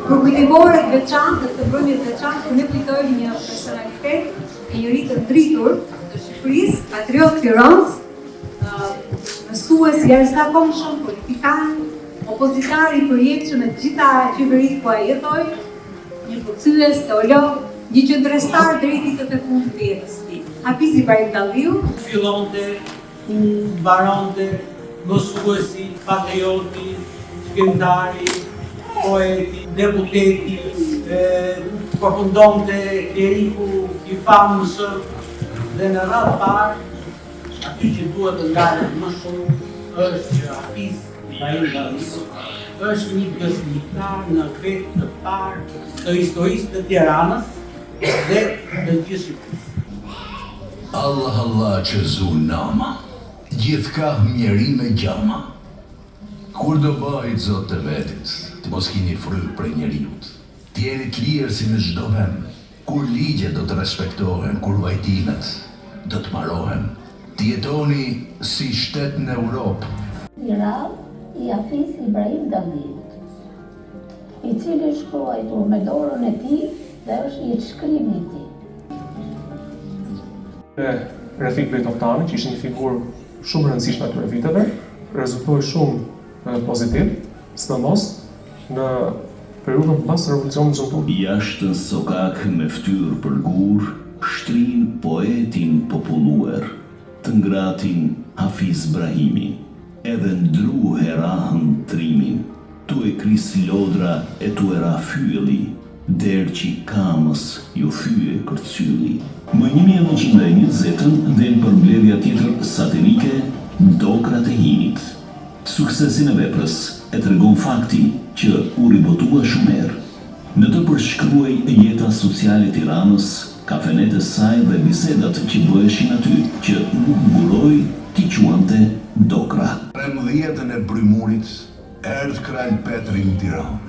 Për kujtivorët veçantë të mbrëmjet veçantë, ne kujtojmë një personalitet, një njeri të dritur të Shqipërisë, patriot Tiranës, mësues i jashtëzakonshëm, politikan, opozitar i përjetshëm me të gjitha qeveritë ku ai jetoi, një përkthyes, teolog, një qendrëstar drejti të fundit të jetës së tij. Hafiz Ibrahim Dalliu fillonte ku mbaronte mësuesi, patrioti, shkencëtari, poeti, deputeti, përfundonte kleriku i famshëm dhe në radhë parë, aty që duhet të ndahet më shumë është që Hafiz Ibrahim Dalliu është një dëshmitar në vetë të parë të historisë të Tiranës dhe të gjithë Shqipërisë. Allah Allah që zu nama, gjithka mjeri me gjama. Kur do bëjt zot të vetit, të mos kini fry prej njeriut. Tjerit lirë si në çdo vend, kur ligjet do të respektohen, kur vajtimet do të marohen. Tjetoni si shtet në Europë. I radh i Hafiz Ibrahim Dalliut, i cili shkruajtur me dorën e tij dhe është i shkrimi i tij. Refik Bejtoftani, që ishte një figurë shumë rëndësishme atyre viteve, rezultoi shumë pozitiv, sidomos në periudhën pas revolucionit zëmtur. Jashtë në sokak me ftyrë për gur, shtrin poetin populluar, të ngratin Hafiz Brahimi, edhe ndru herahën trimin, tu e kris lodra e tu e ra fyeli, der që kamës jo fyë kërcyli. Më 1920 dhe në përmbledhja tjetër satirike, Dokrat e Hinit. Suksesin e veprës e tregon fakti që u ribotua shumer. Në të përshkruaj jeta sociale Tiranës, kafenet e saj dhe bisedat që bëheshin aty, që nuk nguroj t'i quante Dokra. 13 e brymurit, erdh kralj Petri në Tiranë.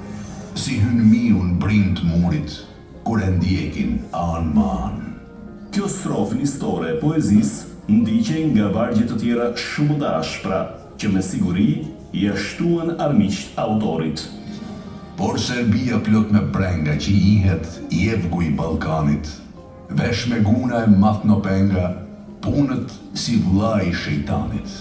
Si hynë miu në brind murit, kur e ndjekin anë ma anë. Kjo strofë njëstore e poezisë ndiqen nga vargje të tjera shumë dashpra, që me siguri i ashtuan armiqt autorit. Por Serbia plot me brenga që ihet jevgu i Ballkanit, vesh me guna e math në penga, punët si vllai i shejtanit.